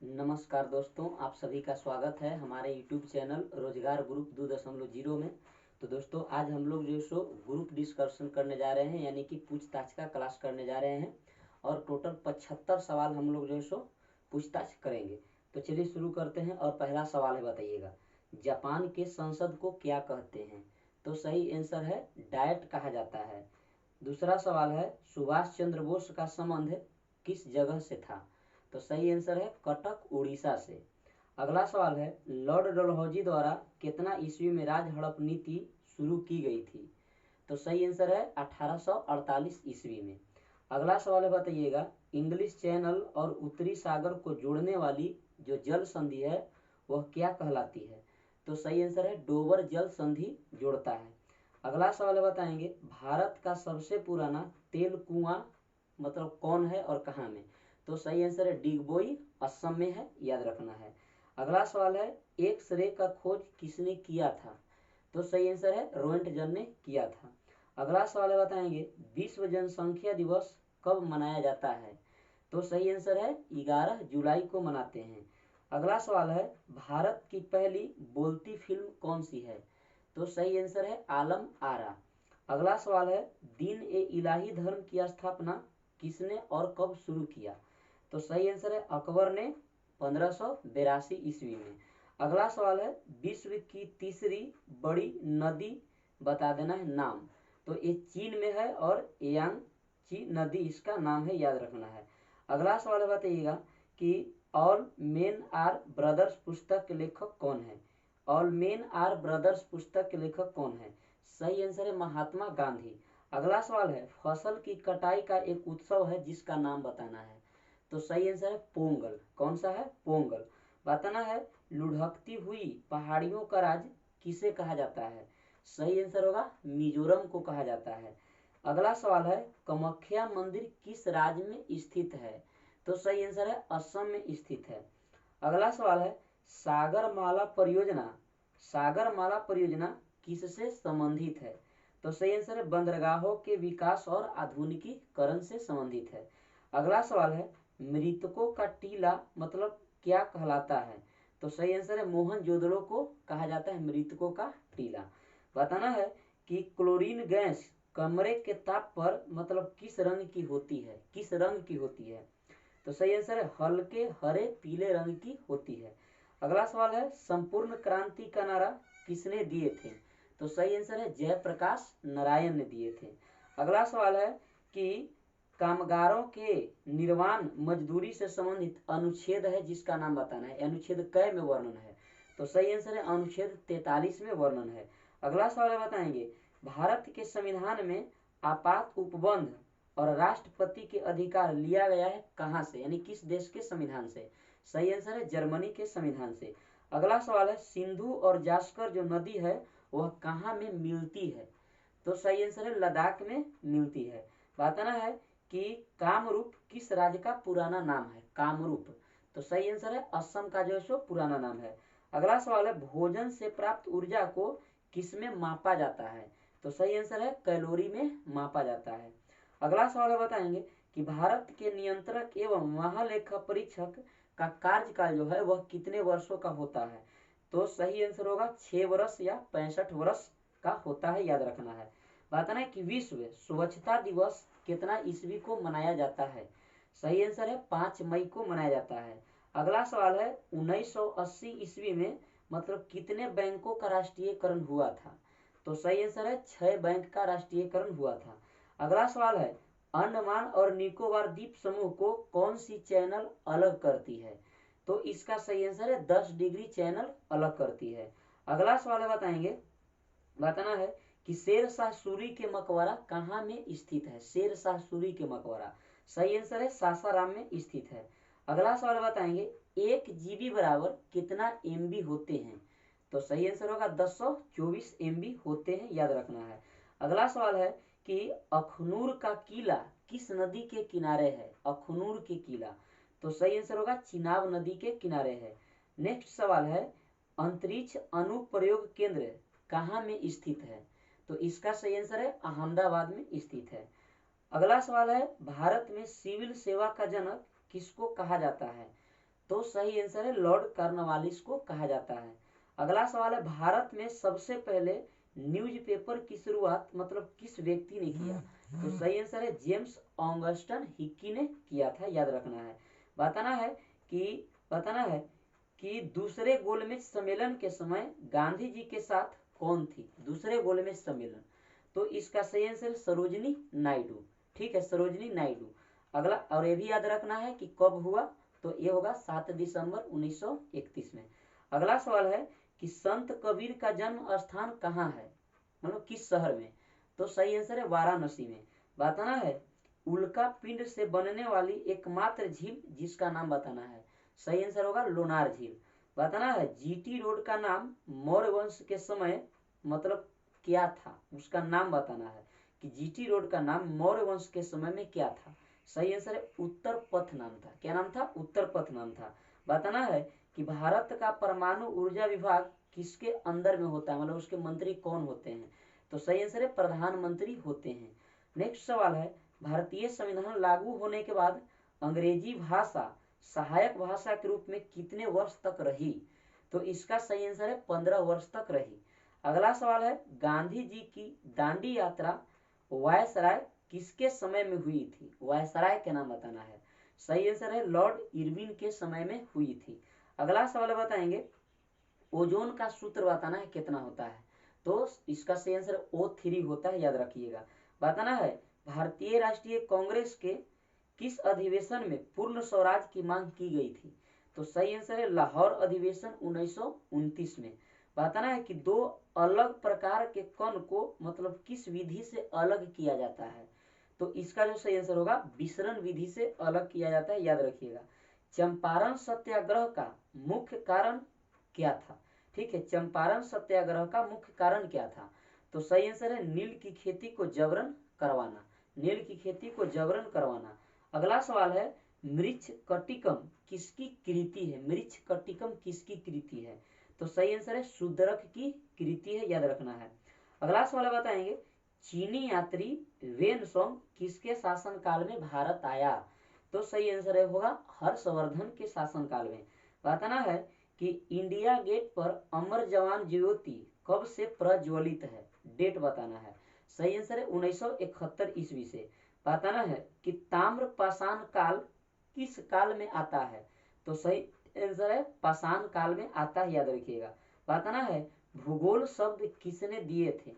नमस्कार दोस्तों, आप सभी का स्वागत है हमारे YouTube चैनल रोजगार ग्रुप 2.0 में। तो दोस्तों, आज हम लोग जो सो ग्रुप डिस्कशन करने जा रहे हैं, यानी कि पूछताछ का क्लास करने जा रहे हैं और टोटल 75 सवाल हम लोग जो सो पूछताछ करेंगे। तो चलिए शुरू करते हैं और पहला सवाल है, बताइएगा जापान के संसद को क्या कहते हैं? तो सही आंसर है डायट कहा जाता है। दूसरा सवाल है, सुभाष चंद्र बोस का संबंध किस जगह से था? तो सही आंसर है कटक उड़ीसा से। अगला सवाल है, लॉर्ड डलहौजी द्वारा कितना ईस्वी में राज हड़प नीति शुरू की गई थी? तो सही आंसर है 1848 ईस्वी में। अगला सवाल है, बताइएगा इंग्लिश चैनल और उत्तरी सागर को जोड़ने वाली जो जल संधि है वह क्या कहलाती है? तो सही आंसर है डोबर जल संधि जोड़ता है। अगला सवाल है, बताएंगे भारत का सबसे पुराना तेल कुआं मतलब कौन है और कहाँ में? तो सही आंसर है डिगबोई, असम में है, याद रखना है। अगला सवाल है, एक्स-रे का खोज किसने किया था? तो सही आंसर है रोएंटगन ने किया था। अगला सवाल है, बताएंगे विश्व जनसंख्या दिवस कब मनाया जाता है? तो सही आंसर है 11 जुलाई को मनाते हैं। अगला सवाल है, भारत की पहली बोलती फिल्म कौन सी है? तो सही आंसर है आलम आरा। अगला सवाल है, दीन ए इलाही धर्म की स्थापना किसने और कब शुरू किया? तो सही आंसर है अकबर ने 1582 ईस्वी में। अगला सवाल है, विश्व की तीसरी बड़ी नदी बता देना है नाम। तो ये चीन में है और यांगची नदी इसका नाम है, याद रखना है। अगला सवाल है, बताइएगा कि ऑल मेन आर ब्रदर्स पुस्तक के लेखक कौन है? ऑल मेन आर ब्रदर्स पुस्तक के लेखक कौन है? सही आंसर है महात्मा गांधी। अगला सवाल है, फसल की कटाई का एक उत्सव है जिसका नाम बताना है। तो सही आंसर है पोंगल। कौन सा है? पोंगल। बताना है, लुढ़कती हुई पहाड़ियों का राज किसे कहा जाता है? सही आंसर होगा मिजोरम को कहा जाता है। अगला सवाल है, कामाख्या मंदिर किस राज्य में स्थित है? तो सही आंसर है असम में स्थित है। अगला सवाल है, सागरमाला परियोजना सागरमाला परियोजना किससे संबंधित है? तो सही आंसर है बंदरगाहों के विकास और आधुनिकीकरण से संबंधित है। अगला सवाल है, मृतकों का टीला मतलब क्या कहलाता है? तो सही आंसर है मोहनजोदड़ो को कहा जाता है मृतकों का टीला। बताना है कि क्लोरीन गैस कमरे के ताप पर मतलब किस रंग की होती है? किस रंग की होती है? तो सही आंसर है हल्के हरे पीले रंग की होती है। अगला सवाल है, संपूर्ण क्रांति का नारा किसने दिए थे? तो सही आंसर है जयप्रकाश नारायण ने दिए थे। अगला सवाल है कि कामगारों के निर्वाण मजदूरी से संबंधित अनुच्छेद है जिसका नाम बताना है। अनुच्छेद कै में वर्णन है? तो सही आंसर है अनुच्छेद 43 में वर्णन है। अगला सवाल है, बताएंगे भारत के संविधान में आपात उपबंध और राष्ट्रपति के अधिकार लिया गया है कहाँ से, यानी किस देश के संविधान से? सही आंसर है जर्मनी के संविधान से। अगला सवाल है, सिंधु और जास्कर जो नदी है वह कहाँ में मिलती है? तो सही आंसर है लद्दाख में मिलती है। बताना है कि कामरूप किस राज्य का पुराना नाम है? कामरूप। तो सही आंसर है असम का जो है सो पुराना नाम है। अगला सवाल है, भोजन से प्राप्त ऊर्जा को किसमें मापा जाता है? तो सही आंसर है कैलोरी में मापा जाता है। अगला सवाल है, बताएंगे कि भारत के नियंत्रक एवं महालेखा परीक्षक का कार्यकाल जो है वह कितने वर्षों का होता है? तो सही आंसर होगा 6 वर्ष या 65 वर्ष का होता है, याद रखना है। बताना है कि विश्व स्वच्छता दिवस कितना ईस्वी को मनाया जाता है? सही आंसर है 5 मई को मनाया जाता है। अगला सवाल है, 1980 ईस्वी में मतलब कितने बैंकों का राष्ट्रीयकरण हुआ था? तो सही आंसर है 6 बैंक का राष्ट्रीयकरण हुआ था। अगला सवाल है, अंडमान और निकोबार द्वीप समूह को कौन सी चैनल अलग करती है? तो इसका सही आंसर है 10 डिग्री चैनल अलग करती है। अगला सवाल है, बताना है कि शेर शाह सूरी के मकबरा कहाँ में स्थित है? शेर शाह सूरी के मकबरा सही आंसर है सासाराम में स्थित है। अगला सवाल बताएंगे, 1 GB बराबर कितना MB होते हैं? तो सही आंसर होगा 1024 MB होते हैं, याद रखना है। अगला सवाल है कि अखनूर का किला किस नदी के किनारे है? अखनूर के किला। तो सही आंसर होगा चिनाब नदी के किनारे है। नेक्स्ट सवाल है, अंतरिक्ष अनुप्रयोग केंद्र कहाँ में स्थित है? तो इसका सही आंसर है अहमदाबाद में स्थित है। अगला सवाल है, भारत में सिविल सेवा का जनक किसको कहा जाता है? तो सही आंसर है लॉर्ड कॉर्नवालिस को कहा जाता है। अगला सवाल है, भारत में सबसे पहले न्यूज़पेपर की शुरुआत मतलब किस व्यक्ति ने किया? तो सही आंसर है जेम्स ऑगस्टन हिक्की ने किया था, याद रखना है। बताना है कि दूसरे गोलमेज सम्मेलन के समय गांधी जी के साथ कौन थी? दूसरे गोलमेज सम्मेलन, तो इसका सही आंसर सरोजिनी नायडू। ठीक है, सरोजिनी नायडू। अगला, और ये भी याद रखना है कि कब हुआ, तो ये होगा 7 दिसंबर 1931 में। अगला सवाल है कि संत कबीर का जन्म स्थान कहाँ है, मतलब किस शहर में? तो सही आंसर है वाराणसी में। बताना है उल्का पिंड से बनने वाली एकमात्र झील जिसका नाम बताना है। सही आंसर होगा लोनार झील। बताना है जीटी रोड का नाम मौर्य वंश के समय मतलब क्या था, उसका नाम बताना है कि जीटी रोड का नाम मौर्य वंश के समय में क्या था। सही आंसर है उत्तर पथ नाम था। क्या नाम था? उत्तर पथ नाम था। बताना है कि भारत का परमाणु ऊर्जा विभाग किसके अंदर में होता है, मतलब उसके मंत्री कौन होते हैं? तो सही आंसर है प्रधानमंत्री होते हैं। नेक्स्ट सवाल है, भारतीय संविधान लागू होने के बाद अंग्रेजी भाषा सहायक भाषा के रूप में कितने वर्ष तक रही? तो इसका सही आंसर है 15 वर्ष तक रही। अगला सवाल है, गांधी जी की दांडी यात्रा वायसराय किसके समय में हुई थी? वायसराय के नाम बताना है। सही आंसर है लॉर्ड इरविन के समय में हुई थी। अगला सवाल बताएंगे ओजोन का सूत्र बताना है कितना होता है? तो इसका सही आंसर O3 होता है, याद रखिएगा। बताना है भारतीय राष्ट्रीय कांग्रेस के किस अधिवेशन में पूर्ण स्वराज की मांग की गई थी? तो सही आंसर है लाहौर अधिवेशन 1929 में। बताना है कि दो अलग प्रकार के कण को मतलब किस विधि से अलग किया जाता है? तो इसका जो सही आंसर होगा विसरण विधि से अलग किया जाता है, याद रखिएगा। चंपारण सत्याग्रह का मुख्य कारण क्या था? ठीक है, चंपारण सत्याग्रह का मुख्य कारण क्या था? तो सही आंसर है नील की खेती को जबरन करवाना। नील की खेती को जबरन करवाना। अगला सवाल है मृच्छकटिकम किसकी कृति है? मृच्छकटिकम किसकी कृति है? तो सही आंसर है शूद्रक की कृति है, याद रखना है। अगला सवाल बताएंगे चीनी यात्री वेनसोंग किसके शासनकाल में भारत आया? तो सही आंसर है होगा हर्षवर्धन के शासनकाल में। बताना है कि इंडिया गेट पर अमर जवान ज्योति कब से प्रज्वलित है? डेट बताना है। सही आंसर है 1971 ईस्वी से। बताना है कि ताम्र पाषाण काल किस काल में आता है? तो सही आंसर है पाषाण काल में आता है, याद रखिएगा। बताना है भूगोल शब्द किसने दिए थे?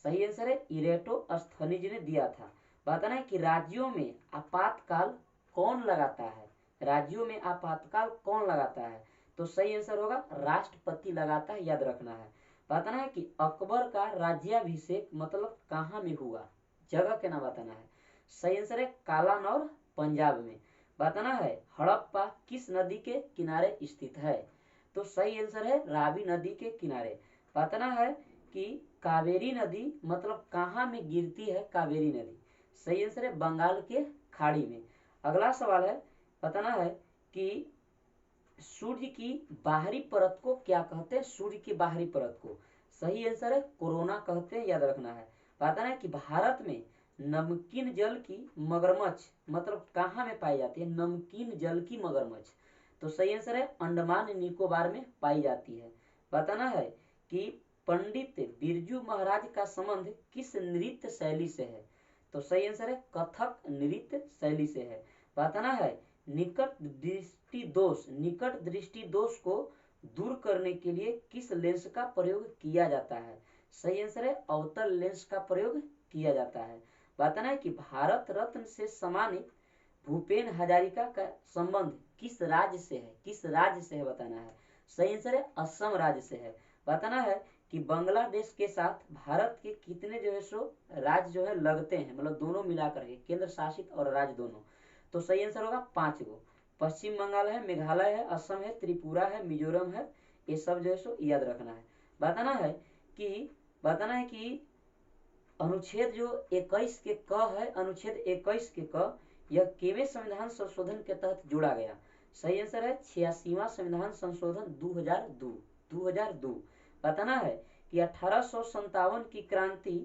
सही आंसर है इरेटोस्थनीज ने दिया था। बताना है कि राज्यों में आपातकाल कौन लगाता है? राज्यों में आपातकाल कौन लगाता है? तो सही आंसर होगा राष्ट्रपति लगाता है, याद रखना है। बताना है कि अकबर का राज्याभिषेक मतलब कहाँ में हुआ? जगह के नाम बताना है। सही आंसर है कालानौर पंजाब में। बताना है हड़प्पा किस नदी के किनारे स्थित है? तो सही आंसर है रावी नदी के किनारे। बताना है कि कावेरी नदी मतलब कहाँ में गिरती है कावेरी नदी? सही आंसर है बंगाल के खाड़ी में। अगला सवाल है बताना है कि सूर्य की बाहरी परत को क्या कहते हैं? सूर्य की बाहरी परत को सही आंसर है कोरोना कहते हैं, याद रखना है। बताना है कि भारत में नमकीन जल की मगरमच्छ मतलब कहाँ में पाई जाती है? नमकीन जल की मगरमच्छ, तो सही आंसर है अंडमान निकोबार में पाई जाती है। बताना है कि पंडित बिरजू महाराज का संबंध किस नृत्य शैली से है? तो सही आंसर है कथक नृत्य शैली से है। बताना है निकट दृष्टि दोष को दूर करने के लिए किस लेंस का प्रयोग किया जाता है? सही आंसर है अवतल लेंस का प्रयोग किया जाता है। बताना है कि भारत रत्न से सम्मानित भूपेन हजारिका का संबंध किस राज्य से है? किस राज्य से है बताना है। सही आंसर है असम राज्य से है। बताना है कि बांग्लादेश के साथ भारत के कितने जो है सो राज्य जो है लगते हैं, मतलब दोनों मिलाकर के केंद्र शासित और राज्य दोनों। तो सही आंसर होगा 5 गो। पश्चिम बंगाल है, मेघालय है, असम है, त्रिपुरा है, मिजोरम है, ये सब जो है सो याद रखना है। बताना है कि अनुच्छेद जो 21 के क है, अनुच्छेद 21 के क यह केवे संविधान संशोधन के तहत जोड़ा गया? सही आंसर है 86वां संविधान संशोधन 2002। बताना है कि 1857 की क्रांति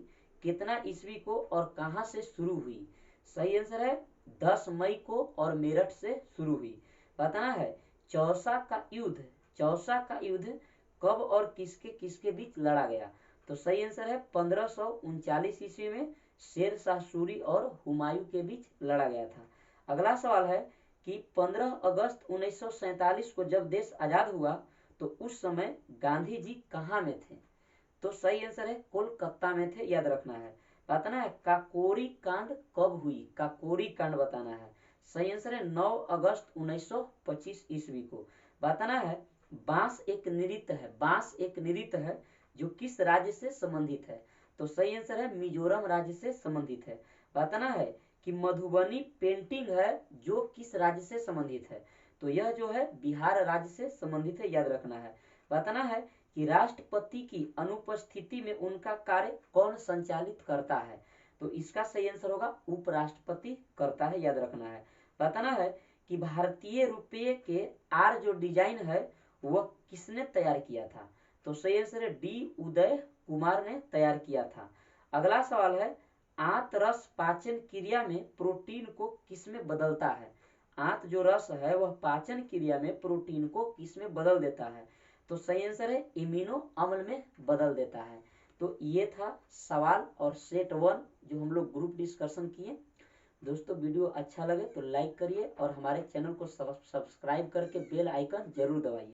कितना ईस्वी को और कहां से शुरू हुई? सही आंसर है 10 मई को और मेरठ से शुरू हुई। बताना है चौसा का युद्ध कब और किसके किसके बीच लड़ा गया? तो सही आंसर है 1539 ईस्वी में शेर शाह सूरी और हुमायूं के बीच लड़ा गया था। अगला सवाल है कि 15 अगस्त 1947 को जब देश आजाद हुआ तो उस समय गांधी जी कहाँ में थे? तो सही आंसर है कोलकाता में थे, याद रखना है। बताना है काकोरी कांड कब हुई, काकोरी कांड बताना है। सही आंसर है 9 अगस्त 1925 ईस्वी को। बताना है बांस एक नृत्य है जो किस राज्य से संबंधित है? तो सही आंसर है मिजोरम राज्य से संबंधित है। बताना है कि मधुबनी पेंटिंग है जो किस राज्य से संबंधित है? तो यह जो है बिहार राज्य से संबंधित है, याद रखना है। बताना है कि राष्ट्रपति की अनुपस्थिति में उनका कार्य कौन संचालित करता है? तो इसका सही आंसर होगा उपराष्ट्रपति करता है, याद रखना है। बताना है कि भारतीय रुपये के आर जो डिजाइन है वह किसने तैयार किया था? तो सही आंसर है डी उदय कुमार ने तैयार किया था। अगला सवाल है आंत रस पाचन क्रिया में प्रोटीन को किसमें बदलता है? आंत जो रस है वह पाचन क्रिया में प्रोटीन को किसमें बदल देता है? तो सही आंसर है इम्यूनो अम्ल में बदल देता है। तो ये था सवाल और सेट 1 जो हम लोग ग्रुप डिस्कशन किए। दोस्तों वीडियो अच्छा लगे तो लाइक करिए और हमारे चैनल को सब्सक्राइब करके बेल आइकन जरूर दबाइए।